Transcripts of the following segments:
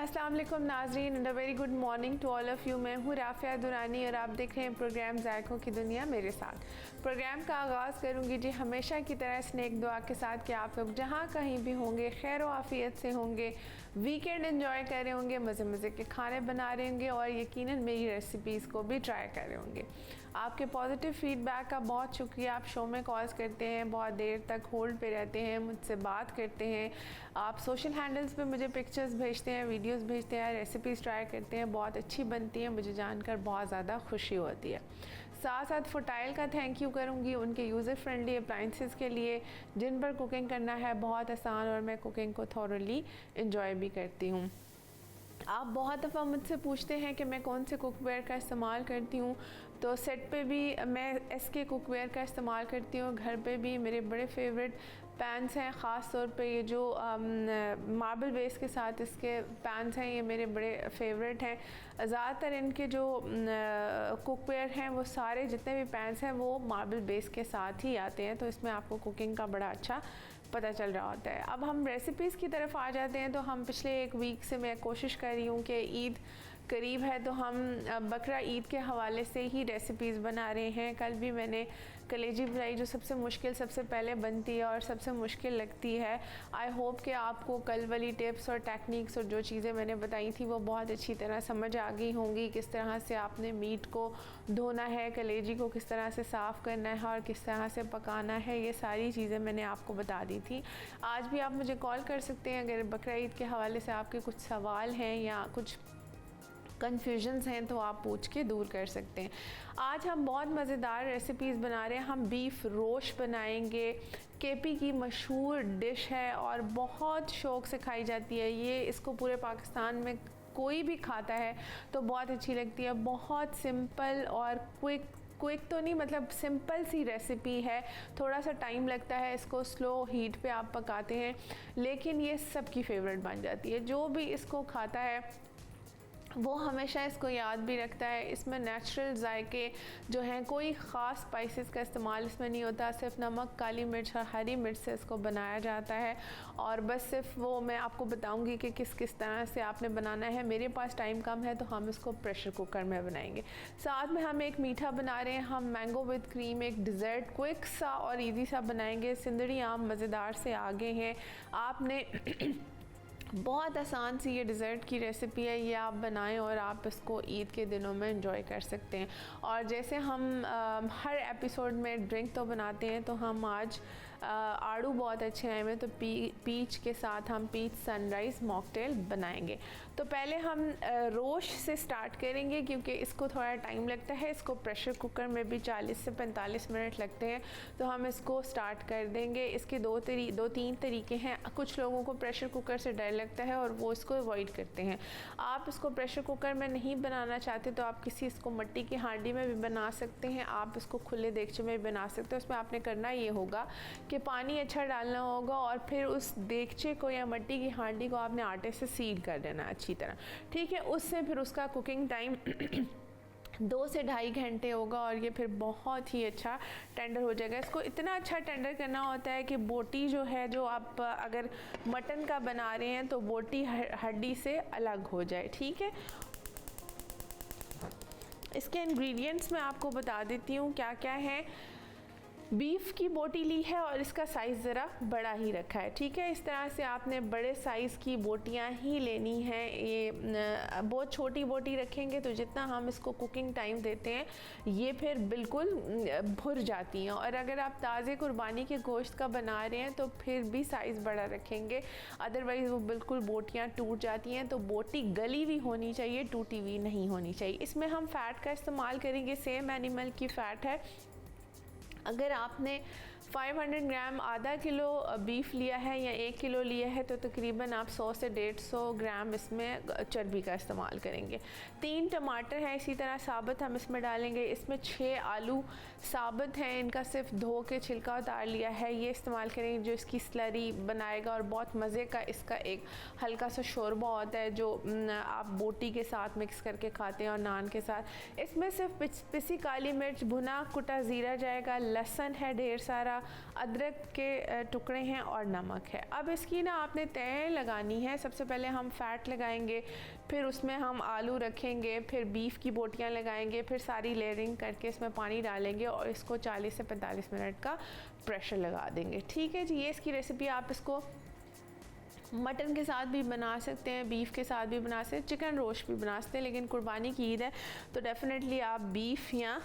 अस्सलाम वालेकुम नाज़रीन and a very good morning to all of you. मैं हूँ राफ़िया दुरानी और आप देख रहे हैं प्रोग्राम ज़ायक़ों की दुनिया मेरे साथ। प्रोग्राम का आगाज़ करूँगी जी हमेशा की तरह स्नेक दुआ के साथ कि आप लोग जहाँ कहीं भी होंगे खैर व आफ़ियत से होंगे, वीकेंड एंजॉय कर रहे होंगे, मज़े मज़े के खाने बना रहे होंगे और यकीनन मेरी रेसिपीज़ को भी ट्राई कर रहे होंगे। आपके पॉजिटिव फ़ीडबैक का बहुत शुक्रिया। आप शो में कॉल्स करते हैं, बहुत देर तक होल्ड पे रहते हैं, मुझसे बात करते हैं, आप सोशल हैंडल्स पे मुझे पिक्चर्स भेजते हैं, वीडियोस भेजते हैं, रेसिपीज़ ट्राई करते हैं, बहुत अच्छी बनती हैं, मुझे जानकर बहुत ज़्यादा खुशी होती है। साथ साथ फुटाइल का थैंक यू करूँगी उनके यूज़र फ्रेंडली अप्लाइंसेस के लिए जिन पर कुकिंग करना है बहुत आसान और मैं कुकिंग को थॉरली इंजॉय भी करती हूँ। आप बहुत दफ़ा मुझसे पूछते हैं कि मैं कौन से कुकवेयर का इस्तेमाल करती हूँ, तो सेट पे भी मैं SK कुकवेयर का इस्तेमाल करती हूँ, घर पे भी मेरे बड़े फेवरेट पैन्स हैं, ख़ास तौर पे ये जो मार्बल बेस के साथ इसके पैन्स हैं ये मेरे बड़े फेवरेट हैं। ज़्यादातर इनके जो कुकवेयर हैं वो सारे जितने भी पैन्स हैं वो मार्बल बेस के साथ ही आते हैं, तो इसमें आपको कुकिंग का बड़ा अच्छा पता चल रहा होता है। अब हम रेसिपीज़ की तरफ आ जाते हैं। तो हम पिछले एक वीक से मैं कोशिश कर रही हूँ कि ईद करीब है तो हम बकरा ईद के हवाले से ही रेसिपीज़ बना रहे हैं। कल भी मैंने कलेजी बनाई जो सबसे मुश्किल सबसे पहले बनती है और सबसे मुश्किल लगती है। आई होप कि आपको कल वाली टिप्स और टेक्निक्स और जो चीज़ें मैंने बताई थी वो बहुत अच्छी तरह समझ आ गई होंगी। किस तरह से आपने मीट को धोना है, कलेजी को किस तरह से साफ़ करना है और किस तरह से पकाना है, ये सारी चीज़ें मैंने आपको बता दी थी। आज भी आप मुझे कॉल कर सकते हैं अगर बकरा ईद के हवाले से आपके कुछ सवाल हैं या कुछ कन्फ्यूजन्स हैं तो आप पूछ के दूर कर सकते हैं। आज हम बहुत मज़ेदार रेसिपीज़ बना रहे हैं। हम बीफ रोश बनाएंगे। KP की मशहूर डिश है और बहुत शौक़ से खाई जाती है। ये इसको पूरे पाकिस्तान में कोई भी खाता है तो बहुत अच्छी लगती है। बहुत सिंपल और क्विक तो नहीं, मतलब सिंपल सी रेसिपी है। थोड़ा सा टाइम लगता है, इसको स्लो हीट पे आप पकाते हैं, लेकिन ये सबकी फेवरेट बन जाती है। जो भी इसको खाता है वो हमेशा इसको याद भी रखता है। इसमें नेचुरल जायके जो हैं, कोई ख़ास स्पाइसेस का इस्तेमाल इसमें नहीं होता, सिर्फ नमक, काली मिर्च और हरी मिर्च से इसको बनाया जाता है। और बस सिर्फ वो मैं आपको बताऊंगी कि किस किस तरह से आपने बनाना है। मेरे पास टाइम कम है तो हम इसको प्रेशर कुकर में बनाएंगे। साथ में हम एक मीठा बना रहे हैं, हम मैंगो विद क्रीम, एक डिज़र्ट क्विक सा और ईजी सा बनाएंगे। सिंदड़ी आम मज़ेदार से आगे हैं। आपने बहुत आसान सी ये डिज़र्ट की रेसिपी है, ये आप बनाएं और आप इसको ईद के दिनों में एंजॉय कर सकते हैं। और जैसे हम हर एपिसोड में ड्रिंक तो बनाते हैं, तो हम आज आड़ू बहुत अच्छे आए हुए तो पीच के साथ हम पीच सनराइज़ मॉकटेल बनाएंगे। तो पहले हम रोश से स्टार्ट करेंगे क्योंकि इसको थोड़ा टाइम लगता है। इसको प्रेशर कुकर में भी 40 से 45 मिनट लगते हैं, तो हम इसको स्टार्ट कर देंगे। इसके दो तीन तरीके हैं। कुछ लोगों को प्रेशर कुकर से डर लगता है और वो इसको अवॉइड करते हैं। आप इसको प्रेशर कुकर में नहीं बनाना चाहते तो आप किसी इसको मिट्टी की हांडी में भी बना सकते हैं, आप इसको खुले देगचे में भी बना सकते हैं। उसमें आपने करना ये होगा कि पानी अच्छा डालना होगा और फिर उस देगचे को या मिट्टी की हांडी को आपने आटे से सील कर देना अच्छी तरह, ठीक है। उससे फिर उसका कुकिंग टाइम 2 से ढाई घंटे होगा और ये फिर बहुत ही अच्छा टेंडर हो जाएगा। इसको इतना अच्छा टेंडर करना होता है कि बोटी जो है, जो आप अगर मटन का बना रहे हैं तो बोटी हड्डी से अलग हो जाए, ठीक है। इसके इंग्रेडिएंट्स मैं आपको बता देती हूँ क्या क्या है। बीफ की बोटी ली है और इसका साइज़ ज़रा बड़ा ही रखा है, ठीक है। इस तरह से आपने बड़े साइज़ की बोटियां ही लेनी हैं। ये बहुत छोटी बोटी रखेंगे तो जितना हम इसको कुकिंग टाइम देते हैं ये फिर बिल्कुल भुर जाती हैं। और अगर आप ताज़े कुर्बानी के गोश्त का बना रहे हैं तो फिर भी साइज़ बड़ा रखेंगे, अदरवाइज़ वो बिल्कुल बोटियाँ टूट जाती हैं। तो बोटी गली हुई होनी चाहिए, टूटी हुई नहीं होनी चाहिए। इसमें हम फ़ैट का इस्तेमाल करेंगे, सेम एनिमल की फ़ैट है। अगर आपने 500 ग्राम आधा किलो बीफ लिया है या 1 किलो लिया है तो तकरीबन आप 100 से 150 ग्राम इसमें चर्बी का इस्तेमाल करेंगे। 3 टमाटर हैं इसी तरह साबित हम इसमें डालेंगे। इसमें 6 आलू साबित हैं, इनका सिर्फ धो के छिलका उतार लिया है, ये इस्तेमाल करेंगे जो इसकी स्लरी बनाएगा और बहुत मज़े का इसका एक हल्का सा शोरबा होता है जो आप बोटी के साथ मिक्स करके खाते हैं और नान के साथ। इसमें सिर्फ पिसी काली मिर्च, भुना कुटा ज़ीरा जाएगा, लहसुन है ढेर सारा, अदरक के टुकड़े हैं और नमक है। अब इसकी ना आपने तय लगानी है। सबसे पहले हम फ़ैट लगाएंगे, फिर उसमें हम आलू रखेंगे, फिर बीफ की बोटियां लगाएंगे, फिर सारी लेयरिंग करके इसमें पानी डालेंगे और इसको 40 से 45 मिनट का प्रेशर लगा देंगे। ठीक है जी, ये इसकी रेसिपी। आप इसको मटन के साथ भी बना सकते हैं, बीफ के साथ भी बना सकते हैं, चिकन रोस्ट भी बना सकते हैं, लेकिन कुर्बानी की ईद है तो डेफिनेटली आप बीफ या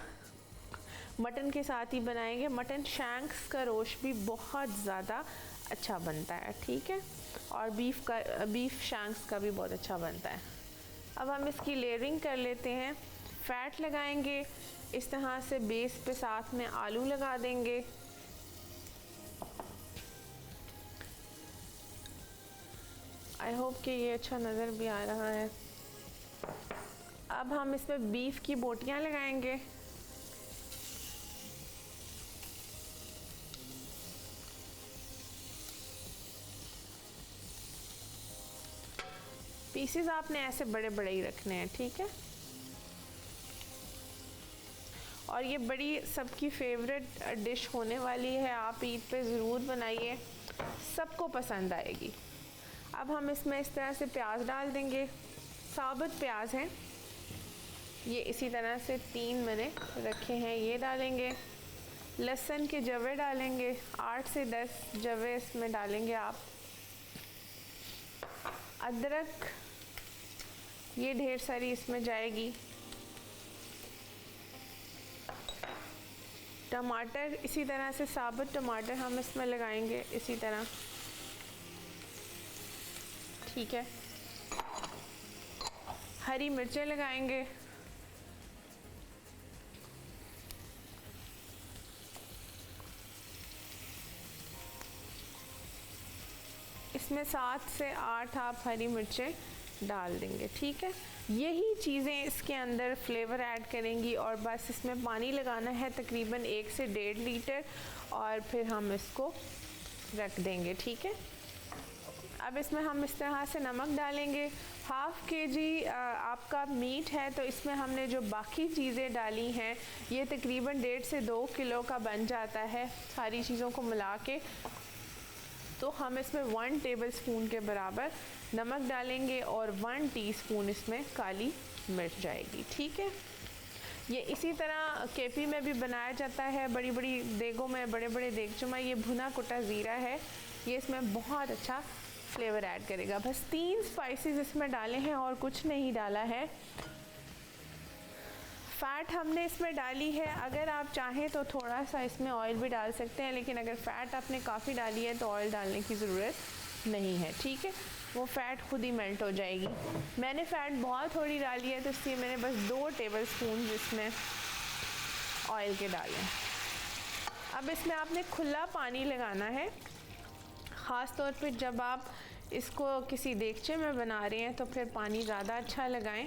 मटन के साथ ही बनाएंगे। मटन शैंक्स का रोस्ट भी बहुत ज़्यादा अच्छा बनता है, ठीक है, और बीफ शैंक्स का भी बहुत अच्छा बनता है। अब हम इसकी लेयरिंग कर लेते हैं। फ़ैट लगाएंगे इस तरह से बेस पे, साथ में आलू लगा देंगे। आई होप कि ये अच्छा नज़र भी आ रहा है। अब हम इसमें बीफ की बोटियां लगाएंगे। पीसेस आपने ऐसे बड़े बड़े ही रखने हैं, ठीक है। और ये बड़ी सबकी फेवरेट डिश होने वाली है, आप ईद पे ज़रूर बनाइए, सबको पसंद आएगी। अब हम इसमें इस तरह से प्याज डाल देंगे। साबुत प्याज हैं ये, इसी तरह से 3 मैंने रखे हैं, ये डालेंगे। लहसुन के जवे डालेंगे, 8 से 10 जवे इसमें डालेंगे आप। अदरक ये ढेर सारी इसमें जाएगी। टमाटर इसी तरह से साबुत टमाटर हम इसमें लगाएंगे इसी तरह, ठीक है। हरी मिर्चें लगाएंगे। इसमें 7 से 8 आप हरी मिर्चें डाल देंगे, ठीक है। यही चीज़ें इसके अंदर फ्लेवर ऐड करेंगी और बस इसमें पानी लगाना है तकरीबन 1 से 1.5 लीटर और फिर हम इसको रख देंगे, ठीक है। अब इसमें हम इस तरह से नमक डालेंगे। हाफ़ kg आपका मीट है तो इसमें हमने जो बाकी चीज़ें डाली हैं ये तकरीबन 1.5 से 2 किलो का बन जाता है सारी चीज़ों को मिला के। तो हम इसमें 1 टेबलस्पून के बराबर नमक डालेंगे और 1 टीस्पून इसमें काली मिर्च जाएगी, ठीक है। ये इसी तरह केपी में भी बनाया जाता है, बड़ी बड़ी देगों में, बड़े बड़े देगचों में। ये भुना कुटा ज़ीरा है, ये इसमें बहुत अच्छा फ्लेवर ऐड करेगा। बस 3 स्पाइसेस इसमें डाले हैं और कुछ नहीं डाला है। फ़ैट हमने इसमें डाली है, अगर आप चाहें तो थोड़ा सा इसमें ऑयल भी डाल सकते हैं, लेकिन अगर फ़ैट आपने काफ़ी डाली है तो ऑयल डालने की ज़रूरत नहीं है, ठीक है। वो फ़ैट खुद ही मेल्ट हो जाएगी। मैंने फ़ैट बहुत थोड़ी डाली है तो इसलिए मैंने बस 2 टेबलस्पून इसमें ऑयल के डाले। अब इसमें आपने खुला पानी लगाना है, ख़ास तौर पे जब आप इसको किसी देगचे में बना रहे हैं तो फिर पानी ज़्यादा अच्छा लगाएं।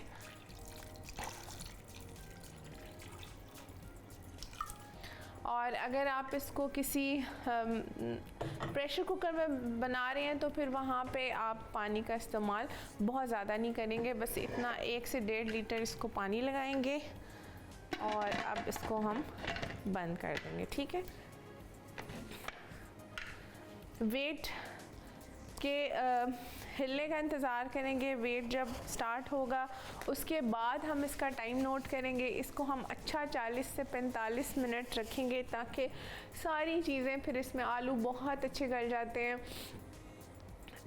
और अगर आप इसको किसी प्रेशर कुकर में बना रहे हैं तो फिर वहाँ पे आप पानी का इस्तेमाल बहुत ज़्यादा नहीं करेंगे, बस इतना 1 से 1.5 लीटर इसको पानी लगाएंगे और अब इसको हम बंद कर देंगे, ठीक है। वेट के हिलने का इंतज़ार करेंगे। वेट जब स्टार्ट होगा उसके बाद हम इसका टाइम नोट करेंगे। इसको हम अच्छा 40 से 45 मिनट रखेंगे ताकि सारी चीज़ें, फिर इसमें आलू बहुत अच्छे गल जाते हैं,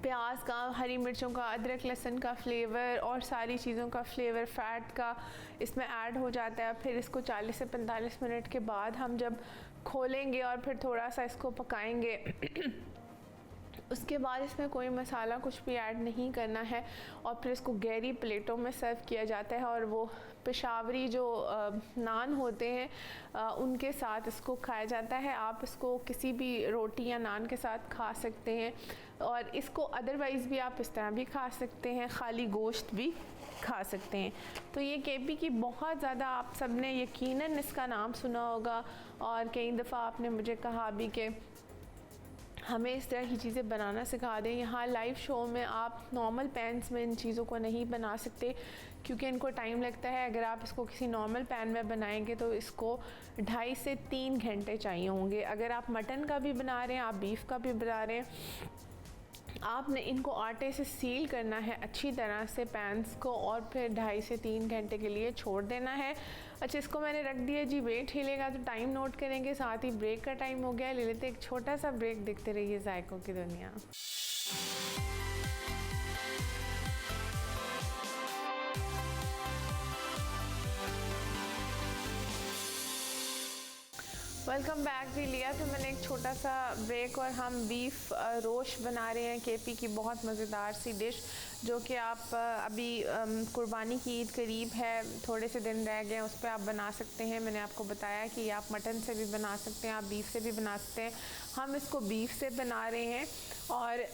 प्याज का, हरी मिर्चों का, अदरक लहसुन का फ्लेवर और सारी चीज़ों का फ्लेवर फ़ैट का इसमें ऐड हो जाता है। फिर इसको 40 से 45 मिनट के बाद हम जब खोलेंगे और फिर थोड़ा सा इसको पकाएंगे उसके बाद इसमें कोई मसाला कुछ भी ऐड नहीं करना है और फिर इसको गहरी प्लेटों में सर्व किया जाता है और वो पेशावरी जो नान होते हैं उनके साथ इसको खाया जाता है। आप इसको किसी भी रोटी या नान के साथ खा सकते हैं और इसको अदरवाइज़ भी आप इस तरह भी खा सकते हैं, खाली गोश्त भी खा सकते हैं। तो ये केपी की बहुत ज़्यादा आप सब ने यकीनन इसका नाम सुना होगा और कई दफ़ा आपने मुझे कहा भी कि हमें इस तरह की चीज़ें बनाना सिखा दें। यहाँ लाइव शो में आप नॉर्मल पैन्स में इन चीज़ों को नहीं बना सकते क्योंकि इनको टाइम लगता है। अगर आप इसको किसी नॉर्मल पैन में बनाएंगे तो इसको 2.5 से 3 घंटे चाहिए होंगे। अगर आप मटन का भी बना रहे हैं, आप बीफ का भी बना रहे हैं, आपने इनको आटे से सील करना है अच्छी तरह से पैन्स को, और फिर 2.5 से 3 घंटे के लिए छोड़ देना है। अच्छा, इसको मैंने रख दिया जी। वेट हिलेगा तो टाइम नोट करेंगे, साथ ही ब्रेक का टाइम हो गया। ले लेते एक छोटा सा ब्रेक, देखते रहिए जायकों की दुनिया। वेलकम बैक जी। लिया तो मैंने एक छोटा सा ब्रेक और हम बीफ रोश बना रहे हैं, केपी की बहुत मज़ेदार सी डिश, जो कि आप अभी कुर्बानी की ईद करीब है, थोड़े से दिन रह गए हैं, उस पर आप बना सकते हैं। मैंने आपको बताया कि आप मटन से भी बना सकते हैं, आप बीफ से भी बना सकते हैं। हम इसको बीफ से बना रहे हैं और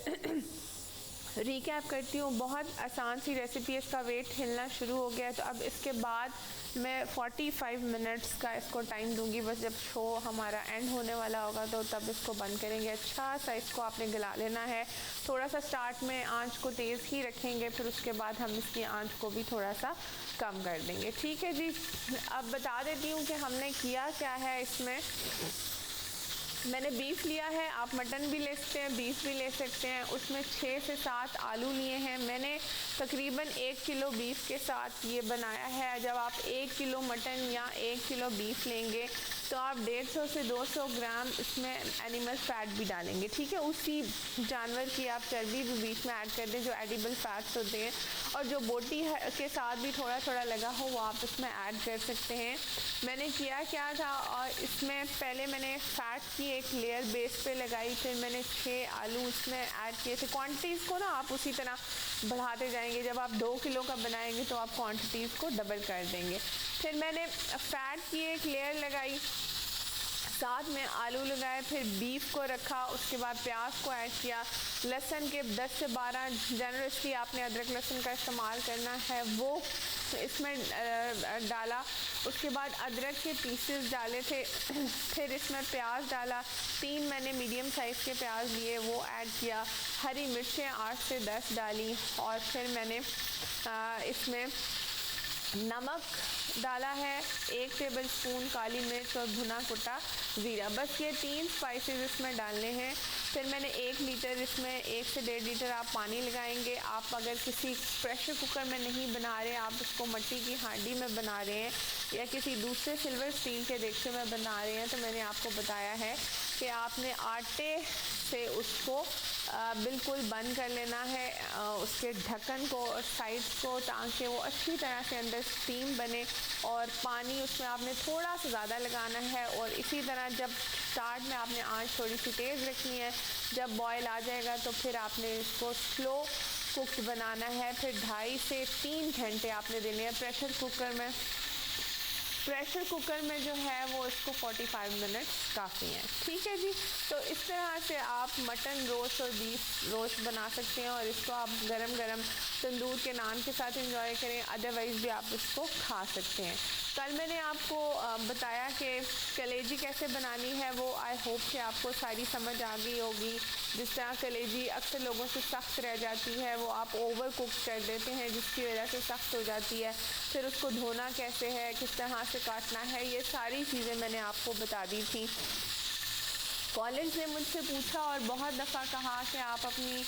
रिकैप करती हूँ, बहुत आसान सी रेसिपी। इसका वेट हिलना शुरू हो गया है, तो अब इसके बाद मैं 45 मिनट्स का इसको टाइम दूंगी। बस जब शो हमारा एंड होने वाला होगा तो तब इसको बंद करेंगे। अच्छा सा इसको आपने गला लेना है। थोड़ा सा स्टार्ट में आंच को तेज़ ही रखेंगे, फिर उसके बाद हम इसकी आंच को भी थोड़ा सा कम कर देंगे। ठीक है जी। अब बता देती हूँ कि हमने किया क्या है इसमें। मैंने बीफ लिया है, आप मटन भी ले सकते हैं, बीफ भी ले सकते हैं। उसमें 6 से 7 आलू लिए हैं। मैंने तकरीबन 1 किलो बीफ के साथ ये बनाया है। जब आप 1 किलो मटन या 1 किलो बीफ लेंगे तो आप 150 से 200 ग्राम इसमें एनिमल फ़ैट भी डालेंगे। ठीक है, उसी जानवर की आप चर्बी भी बीच में ऐड कर दें, जो एडिबल फैट्स होते हैं, और जो बोटी के साथ भी थोड़ा थोड़ा लगा हो वो आप इसमें ऐड कर सकते हैं। मैंने किया क्या था, और इसमें पहले मैंने फ़ैट की एक लेयर बेस पे लगाई, फिर मैंने 6 आलू इसमें ऐड किए थे। क्वांटिटीज़ को ना आप उसी तरह बढ़ाते जाएंगे। जब आप 2 किलो का बनाएंगे तो आप क्वांटिटीज़ को डबल कर देंगे। फिर मैंने फ़ैट की एक लेयर लगाई, साथ में आलू लगाए, फिर बीफ को रखा, उसके बाद प्याज को ऐड किया, लहसुन के 10 से 12 जनरसली आपने अदरक लहसुन का इस्तेमाल करना है वो इसमें डाला। उसके बाद अदरक के पीसेस डाले थे, फिर इसमें प्याज डाला, 3 मैंने मीडियम साइज़ के प्याज लिए वो ऐड किया, हरी मिर्चें 8 से 10 डाली, और फिर मैंने इसमें नमक डाला है, 1 टेबल स्पून काली मिर्च और भुना कुटा ज़ीरा। बस ये 3 स्पाइसेस इसमें डालने हैं। फिर मैंने 1 लीटर इसमें 1 से 1.5 लीटर आप पानी लगाएंगे। आप अगर किसी प्रेशर कुकर में नहीं बना रहे, आप इसको मिट्टी की हांडी में बना रहे हैं या किसी दूसरे सिल्वर स्टील के देगचे में बना रहे हैं, तो मैंने आपको बताया है कि आपने आटे से उसको बिल्कुल बंद कर लेना है, उसके ढक्कन को और साइड्स को, ताकि वो अच्छी तरह से अंदर स्टीम बने, और पानी उसमें आपने थोड़ा सा ज़्यादा लगाना है। और इसी तरह जब स्टार्ट में आपने आंच थोड़ी सी तेज़ रखनी है, जब बॉयल आ जाएगा तो फिर आपने इसको स्लो कुक्ड बनाना है। फिर 2.5 से 3 घंटे आपने देने हैं प्रेशर कुकर में। प्रेशर कुकर में जो है वो इसको 45 मिनट्स काफ़ी हैं। ठीक है जी। तो इस तरह से आप मटन रोस्ट और बीफ रोस्ट बना सकते हैं, और इसको आप गरम गरम तंदूर के नान के साथ एंजॉय करें, अदरवाइज़ भी आप इसको खा सकते हैं। कल मैंने आपको बताया कि कलेजी कैसे बनानी है, वो आई होप कि आपको सारी समझ आ गई होगी। जिस तरह कलेजी अक्सर लोगों से सख्त रह जाती है, वो आप ओवर कुक कर देते हैं जिसकी वजह से सख्त हो जाती है। फिर उसको धोना कैसे है, किस तरह से काटना है, ये सारी चीज़ें मैंने आपको बता दी थी। कॉलेज ने मुझसे पूछा और बहुत दफ़ा कहा कि आप अपनी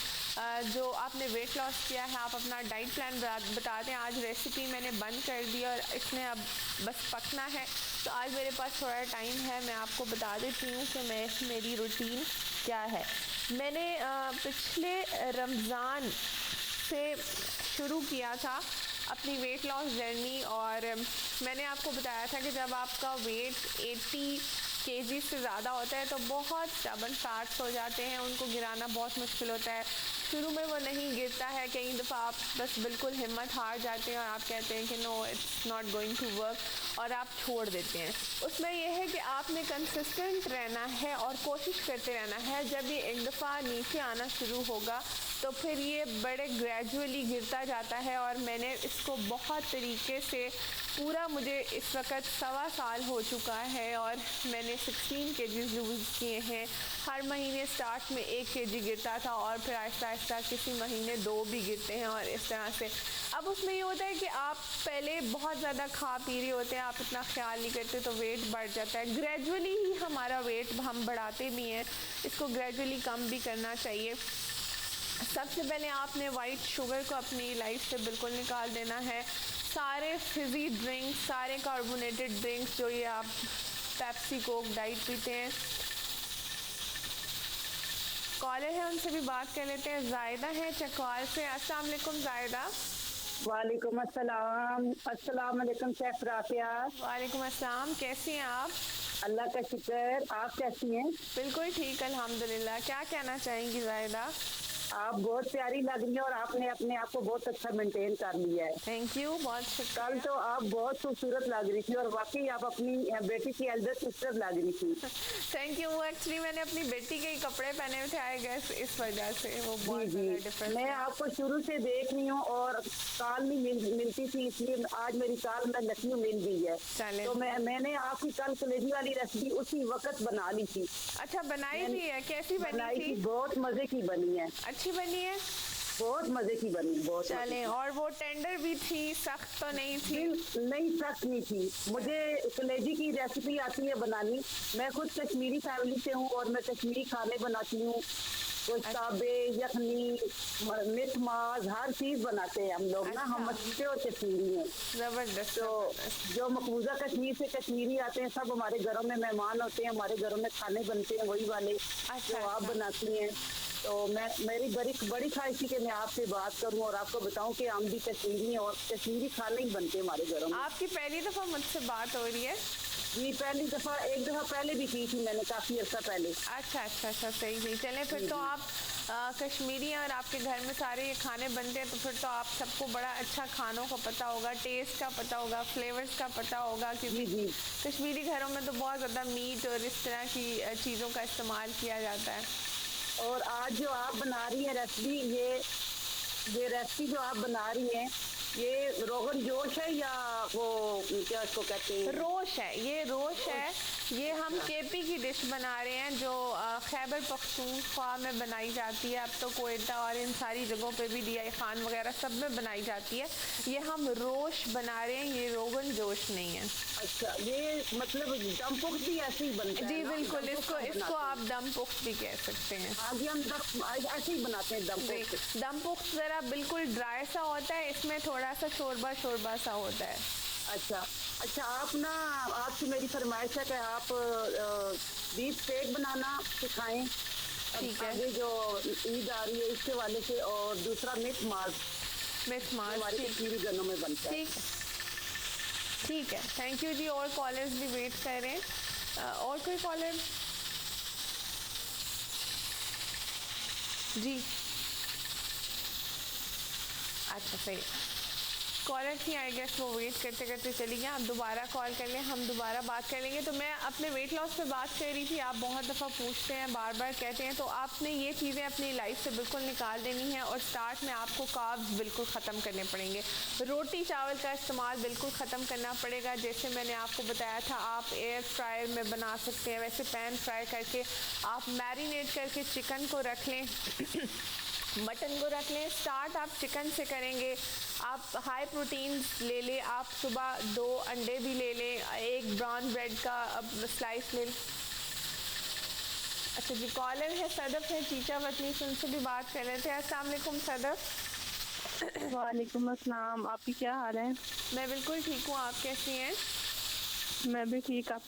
जो आपने वेट लॉस किया है, आप अपना डाइट प्लान बता दें। आज रेसिपी मैंने बंद कर दी और इसमें अब बस पकना है, तो आज मेरे पास थोड़ा टाइम है, मैं आपको बता देती हूँ कि मेरी रूटीन क्या है। मैंने पिछले रमज़ान से शुरू किया था अपनी वेट लॉस जर्नी, और मैंने आपको बताया था कि जब आपका वेट 80 kg से ज़्यादा होता है तो बहुत स्टबन फैट्स हो जाते हैं, उनको गिराना बहुत मुश्किल होता है। शुरू में वो नहीं गिरता है, कई दफ़ा आप बस बिल्कुल हिम्मत हार जाते हैं और आप कहते हैं कि no it's not going to work, और आप छोड़ देते हैं। उसमें यह है कि आपने कंसिस्टेंट रहना है और कोशिश करते रहना है। जब ये एक दफ़ा नीचे आना शुरू होगा तो फिर ये बड़े ग्रेजुअली गिरता जाता है, और मैंने इसको बहुत तरीके से पूरा मुझे इस वक्त 1.25 साल हो चुका है और मैंने 16 केजीज़ लूज़ किए हैं। हर महीने स्टार्ट में 1 केजी गिरता था और फिर आहिस्ता आहिस्ता किसी महीने 2 भी गिरते हैं और इस तरह से। अब उसमें ये होता है कि आप पहले बहुत ज़्यादा खा पी रहे होते हैं, आप इतना ख्याल नहीं करते तो वेट बढ़ जाता है। ग्रेजुअली ही हमारा वेट हम बढ़ाते भी हैं, इसको ग्रेजुअली कम भी करना चाहिए। सबसे पहले आपने वाइट शुगर को अपनी लाइफ से बिल्कुल निकाल देना है। सारे फिज़ी ड्रिंक्स, सारे कार्बोनेटेड ड्रिंक्स जो ये आप पेप्सी कोक डाइट पीते हैं। कॉलर है, उनसे भी बात कर लेते हैं। जायदा है चकवाल से। अस्सलाम वालेकुम जायदा। वालेकुम अस्सलाम। अस्सलाम वालेकुम शेफ राफिया। वालेकुम अस्सलाम, कैसी हैं आप? अल्लाह का शुक्र, आप कैसी हैं? बिल्कुल ठीक अल्हम्दुलिल्लाह। क्या कहना चाहेंगी जायदा? आप बहुत प्यारी लग रही हैं और आपने अपने आप को बहुत अच्छा मेंटेन कर लिया है। थैंक यू, बहुत शुक्रिया। कल तो आप बहुत खूबसूरत लग रही थी और वाकई आप अपनी बेटी की एल्डर सिस्टर लग रही थी। Thank you. एक्चुअली मैंने अपनी बेटी के ही कपड़े पहने हुए थे, आई गेस इस वजह से वो बहुत ज़्यादा डिफरेंस। मैं आपको शुरू से देख रही हूँ और कॉल नहीं मिलती थी, इसलिए आज मेरी कॉल में लखनऊ मिल गई है। तो मैंने आपकी कल कलेजी वाली रेसिपी उसी वक्त बना ली थी। अच्छा, बनाई भी है? कैसी बनी थी? बहुत मजे की बनी है। अच्छी बनी है, बहुत मजे की बनी, बहुत। चलें। और वो टेंडर भी थी, सख्त तो नहीं थी? नहीं, सख्त नहीं थी। मुझे कलेजी की रेसिपी आती है बनानी। मैं खुद कश्मीरी फैमिली से हूँ और मैं कश्मीरी खाने बनाती हूँ। गोश्ताबे, यखनी, मिर्च माज, हर चीज बनाते हैं हम लोग। ना हम अच्छे और कश्मीरी हैं। जबरदस्त। तो जो मकबूजा कश्मीर से कश्मीरी आते हैं, सब हमारे घरों में मेहमान होते हैं, हमारे घरों में खाने बनते हैं वही वाले जो आप बनाती हैं। तो मेरी बड़ी ख्वाहिश थी कि मैं आपसे बात करूं और आपको बताऊं कि हम भी कश्मीरी हैं और कश्मीरी खाने ही बनते हैं हमारे घरों में। आपकी पहली दफ़ा मुझसे बात हो रही है? जी, पहली दफ़ा, एक दफ़ा पहले भी की थी मैंने, काफ़ी अर्सा पहले। अच्छा, सही नहीं। चलें, फिर तो आप कश्मीरी हैं और आपके घर में सारे ये खाने बनते हैं, तो फिर तो आप सबको बड़ा अच्छा खानों का पता होगा, टेस्ट का पता होगा, फ्लेवर्स का पता होगा, क्योंकि कश्मीरी घरों में तो बहुत ज़्यादा मीट और इस तरह की चीज़ों का इस्तेमाल किया जाता है। और आज जो आप बना रही हैं रेसिपी, ये रेसिपी जो आप बना रही हैं, ये रोगन जोश है या वो क्या इसको कहते हैं? रोश है, ये रोश है। ये हम केपी की डिश बना रहे हैं जो खैबर पख्तूनख्वा में बनाई जाती है। अब तो कोयटा और इन सारी जगहों पे भी DI खान वगैरह सब में बनाई जाती है। ये हम रोश बना रहे हैं, ये रोगन जोश नहीं है। अच्छा, ये मतलब दम पुख्त भी ऐसे ही बनता है? जी बिल्कुल, इसको आप दम पुख्त भी कह सकते हैं। आगे हम ऐसे ही बनाते हैं दम पुख्त। दम पुख्त ज़रा बिल्कुल ड्राई सा होता है, इसमें थोड़ा सा शोरबा सा होता है। अच्छा, आप ना, आपकी मेरी फरमाइश है कि आप बीफ स्टेक बनाना सिखाएं। ठीक है। आगे जो ईद आ रही है इसके वाले से, और दूसरा मिर्च मार्च हमारे कश्मीरी गन्नों में बनता है। ठीक है, थैंक यू जी। और कॉलर्स भी वेट कर रहे हैं। और कोई कॉलर? जी अच्छा, सही कॉलर थी, आई गेस वो वेट करते करते चली गई। आप दोबारा कॉल कर लें, हम दोबारा बात कर लेंगे। तो मैं अपने वेट लॉस पे बात कर रही थी। आप बहुत दफ़ा पूछते हैं, बार बार कहते हैं, तो आपने ये चीज़ें अपनी लाइफ से बिल्कुल निकाल देनी है और स्टार्ट में आपको कार्ब्स बिल्कुल ख़त्म करने पड़ेंगे। रोटी चावल का इस्तेमाल बिल्कुल ख़त्म करना पड़ेगा। जैसे मैंने आपको बताया था, आप एयर फ्रायर में बना सकते हैं, वैसे पैन फ्राई करके आप मैरिनेट करके चिकन को रख लें, मटन को रख लें। स्टार्ट आप चिकन से करेंगे, आप हाई प्रोटीन ले लें। आप सुबह 2 अंडे भी ले लें, एक ब्राउन ब्रेड का स्लाइस ले लें। अच्छा जी, कॉलर है सदफ है चीचा वतनी से, उनसे भी बात कर रहे थे। अस्सलाम वालेकुम सदफ। वालेकुम अस्सलाम। आपकी क्या हाल है? मैं बिल्कुल ठीक हूँ, आप कैसी हैं? मैं भी ठीक। आप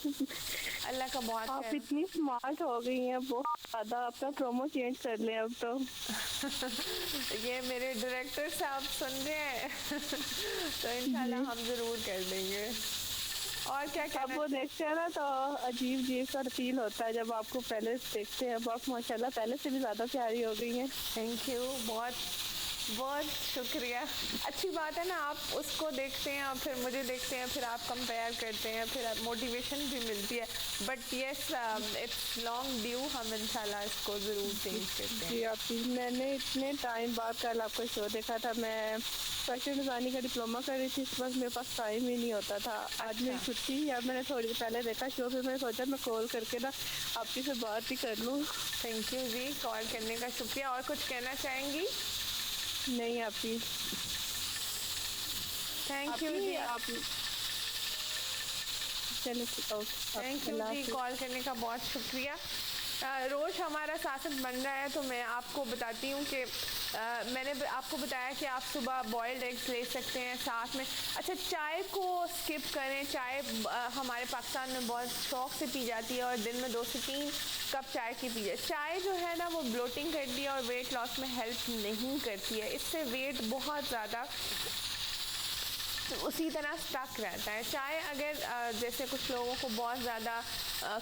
अल्लाह का बहुत आप इतनी स्मार्ट हो गई हैं, बहुत ज़्यादा। अपना प्रोमो चेंज कर लें अब तो। ये मेरे डायरेक्टर साहब सुन रहे हैं तो इंशाल्लाह हम ज़रूर कर देंगे। और क्या अब वो देखते हैं ना तो अजीब सा फील होता है जब आपको पहले देखते हैं। अब आप माशाल्लाह पहले से भी ज़्यादा प्यारी हो गई हैं। Thank you. बहुत बहुत शुक्रिया। अच्छी बात है ना, आप उसको देखते हैं और फिर मुझे देखते हैं, फिर आप कंपेयर करते हैं, फिर मोटिवेशन भी मिलती है। But yes, it's long due, हम इंशाल्लाह इसको ज़रूर चेंज करते हैं। जी आप, मैंने इतने टाइम बाद कल आपका शो देखा था। मैं फैशन डिज़ाइनिंग का डिप्लोमा कर रही थी, इस वक्त मेरे पास टाइम ही नहीं होता था। आज मेरी छुट्टी ही है। मैंने थोड़ी देर पहले देखा शो, फिर मैंने सोचा मैं कॉल करके ना आपकी से बात ही कर लूँ। थैंक यू जी, कॉल करने का शुक्रिया। और कुछ कहना चाहेंगी? नहीं आपकी, थैंक यू जी, आप चलो थैंक यू जी, कॉल करने का बहुत शुक्रिया। रोज़ हमारा सासत बन रहा है, तो मैं आपको बताती हूँ कि मैंने आपको बताया कि आप सुबह बॉइल्ड एग्स ले सकते हैं साथ में। अच्छा, चाय को स्किप करें। चाय हमारे पाकिस्तान में बहुत शौक से पी जाती है और दिन में 2 से 3 कप चाय की पीजिए। चाय जो है ना, वो ब्लोटिंग करती है और वेट लॉस में हेल्प नहीं करती है। इससे वेट बहुत ज़्यादा उसी तरह स्टक रहता है। चाय अगर जैसे कुछ लोगों को बहुत ज़्यादा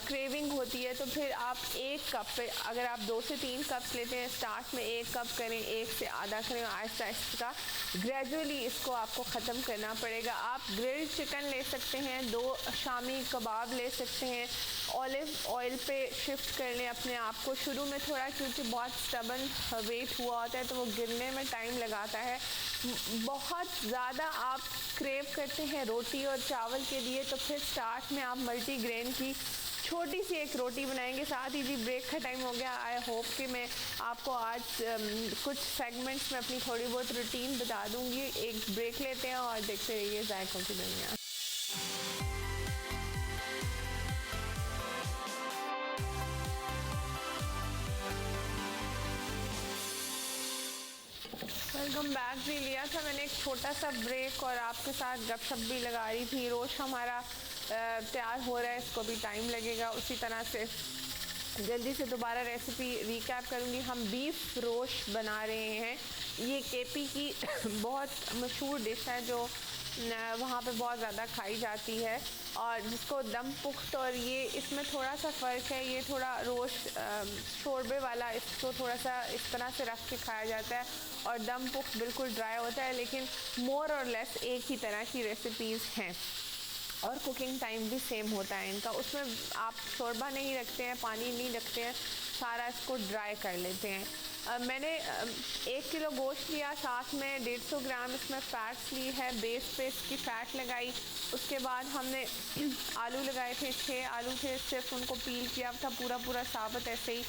क्रेविंग होती है, तो फिर आप 1 कप पे, अगर आप 2 से 3 कप्स लेते हैं, स्टार्ट में 1 कप करें, 1 से आधा करें, आहिस्ता आहिस्ता ग्रेजुअली इसको आपको ख़त्म करना पड़ेगा। आप ग्रिल्ड चिकन ले सकते हैं, 2 शामी कबाब ले सकते हैं, ऑलिव ऑयल पे शिफ्ट कर लें अपने आप को। शुरू में थोड़ा, क्योंकि बहुत स्टबन वेट हुआ होता है, तो वो गिरने में टाइम लगाता है। बहुत ज़्यादा आप क्रेव करते हैं रोटी और चावल के लिए, तो फिर स्टार्ट में आप मल्टीग्रेन की छोटी सी एक रोटी बनाएंगे। साथ ही जी, ब्रेक का टाइम हो गया। आई होप कि मैं आपको आज कुछ सेगमेंट्स में अपनी थोड़ी बहुत रूटीन बता दूंगी। एक ब्रेक लेते हैं और देखते रहिए जायकों की दुनिया। वेलकम बैक जी। लिया था मैंने एक छोटा सा ब्रेक और आपके साथ गपशप भी लगा रही थी। रोश हमारा तैयार हो रहा है, इसको भी टाइम लगेगा। उसी तरह से जल्दी से दोबारा रेसिपी रिकैप करूँगी। हम बीफ रोश बना रहे हैं। ये केपी की बहुत मशहूर डिश है जो वहाँ पे बहुत ज़्यादा खाई जाती है और जिसको दम पुख्त, और ये इसमें थोड़ा सा फ़र्क है। ये थोड़ा रोश शोरबे वाला, इसको थोड़ा सा इस तरह से रख के खाया जाता है और दम पुख्त बिल्कुल ड्राई होता है, लेकिन मोर और लेस एक ही तरह की रेसिपीज़ हैं और कुकिंग टाइम भी सेम होता है इनका। उसमें आप शोरबा नहीं रखते हैं, पानी नहीं रखते हैं, सारा इसको ड्राई कर लेते हैं। मैंने 1 किलो गोश्त लिया, साथ में 150 ग्राम इसमें फ़ैट्स ली है, बेस पे इसकी फ़ैट लगाई। उसके बाद हमने आलू लगाए थे, 6 आलू थे, सिर्फ उनको पील किया था, पूरा साबुत ऐसे ही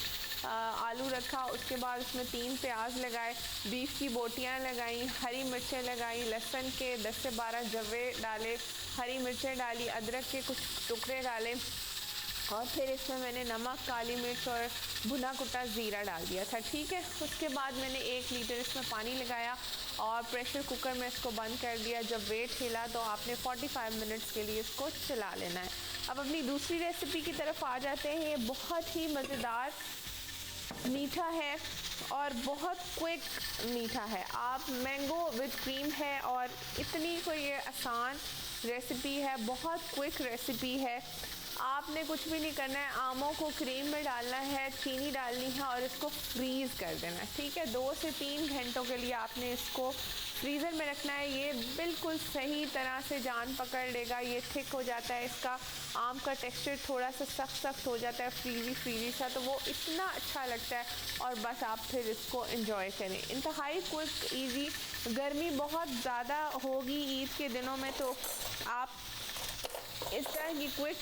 आलू रखा। उसके बाद उसमें 3 प्याज लगाए, बीफ की बोटियाँ लगाई, हरी मिर्चें लगाई, लहसुन के 10 से 12 जवे डाले, हरी मिर्चें डाली, अदरक के कुछ टुकड़े डाले और फिर इसमें मैंने नमक, काली मिर्च और भुना कुटा ज़ीरा डाल दिया था। ठीक है। उसके बाद मैंने 1 लीटर इसमें पानी लगाया और प्रेशर कुकर में इसको बंद कर दिया। जब वेट हिला तो आपने 45 मिनट्स के लिए इसको चला लेना है। अब अपनी दूसरी रेसिपी की तरफ आ जाते हैं। ये बहुत ही मज़ेदार मीठा है और बहुत क्विक मीठा है। आप मैंगो विद क्रीम है और इतनी कोई ये आसान रेसिपी है, बहुत क्विक रेसिपी है। आपने कुछ भी नहीं करना है, आमों को क्रीम में डालना है, चीनी डालनी है और इसको फ्रीज़ कर देना है। ठीक है। 2 से 3 घंटों के लिए आपने इसको फ्रीज़र में रखना है। ये बिल्कुल सही तरह से जान पकड़ लेगा। ये थिक हो जाता है, इसका आम का टेक्सचर थोड़ा सा सख्त हो जाता है, फ्रीज़ी सा, तो वो इतना अच्छा लगता है। और बस आप फिर इसको एंजॉय करें। इंतहाई क्विक, ईजी। गर्मी बहुत ज़्यादा होगी ईद के दिनों में, तो आप इस तरह की क्विक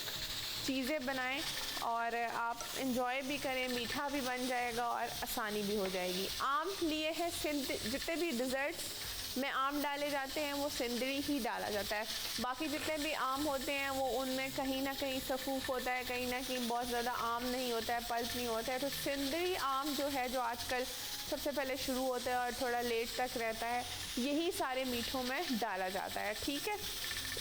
चीज़ें बनाएं और आप इंजॉय भी करें, मीठा भी बन जाएगा और आसानी भी हो जाएगी। आम लिए हैं, जितने भी डिज़र्ट्स में आम डाले जाते हैं वो सिंदरी ही डाला जाता है। बाकी जितने भी आम होते हैं वो उनमें कहीं ना कहीं सफूफ होता है, कहीं ना कहीं बहुत ज़्यादा आम नहीं होता है, पल्प नहीं होता है। तो सिंदरी आम जो है, जो आजकल सबसे पहले शुरू होता है और थोड़ा लेट तक रहता है, यही सारे मीठों में डाला जाता है। ठीक है।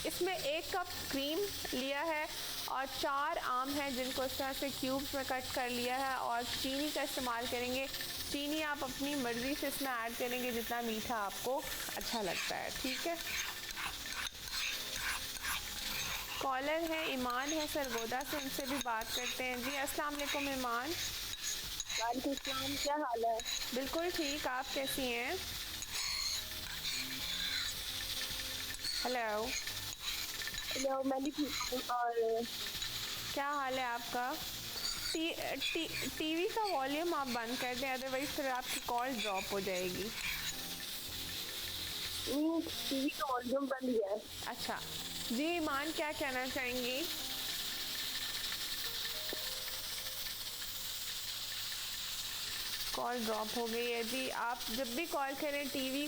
इसमें 1 कप क्रीम लिया है और 4 आम हैं जिनको इस तरह से क्यूब्स में कट कर लिया है और चीनी का इस्तेमाल करेंगे। चीनी आप अपनी मर्ज़ी से इसमें ऐड करेंगे जितना मीठा आपको अच्छा लगता है। ठीक है। कॉलर है, ईमान है सरगोदा से, उनसे भी बात करते हैं। जी अस्सलाम वालेकुम ईमान। वालेकुम, क्या हाल है? बिल्कुल ठीक, आप कैसी हैं? हेलो, हेलो, मैं भी ठीक हूँ। और क्या हाल है आपका? टीवी का वॉल्यूम आप बंद कर दें, अदरवाइज फिर आपकी कॉल ड्रॉप हो जाएगी। टीवी का वॉल्यूम बंद ही है। अच्छा जी, ईमान क्या कहना चाहेंगी? कॉल ड्रॉप हो गई है जी। आप जब भी कॉल करें टीवी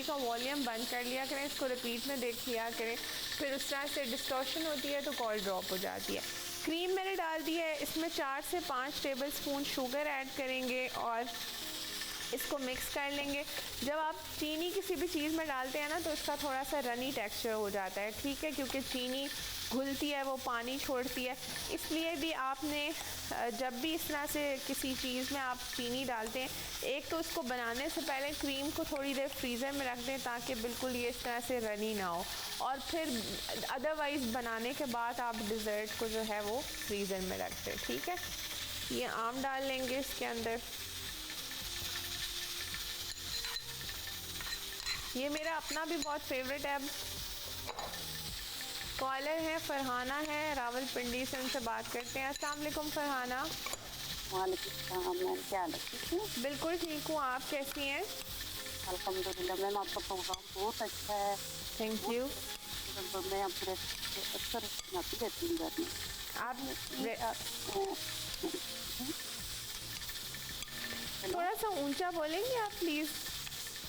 का वॉल्यूम बंद कर लिया करें, इसको रिपीट में देख लिया करें, फिर उस तरह से डिस्टॉर्शन होती है तो कॉल ड्रॉप हो जाती है। क्रीम मैंने डाल दी है, इसमें 4 से 5 टेबल स्पून शुगर ऐड करेंगे और इसको मिक्स कर लेंगे। जब आप चीनी किसी भी चीज़ में डालते हैं ना तो इसका थोड़ा सा रनी टेक्सचर हो जाता है, ठीक है, क्योंकि चीनी घुलती है, वो पानी छोड़ती है। इसलिए भी आपने जब भी इस तरह से किसी चीज़ में आप चीनी डालते हैं, एक तो उसको बनाने से पहले क्रीम को थोड़ी देर फ्रीज़र में रख दें ताकि बिल्कुल ये इस तरह से रनी ना हो, और फिर अदरवाइज़ बनाने के बाद आप डिज़र्ट को जो है वो फ्रीज़र में रख दें, ठीक है। ये आम डाल लेंगे इसके अंदर। ये मेरा अपना भी बहुत फेवरेट है। अब कॉलर है, फरहाना है रावलपिंडी से, उनसे बात करते हैं। अस्सलाम वालेकुम फरहाना। वालेकुम मैम, क्या हाल है? बिल्कुल ठीक हूँ, आप कैसी हैं? अल्हम्दुलिल्लाह मैम, आपका प्रोग्राम बहुत अच्छा है। Thank you. मैं आपको अक्सर सुनाती रहती हूँ घर में। आप थोड़ा सा ऊंचा बोलेंगे आप प्लीज़?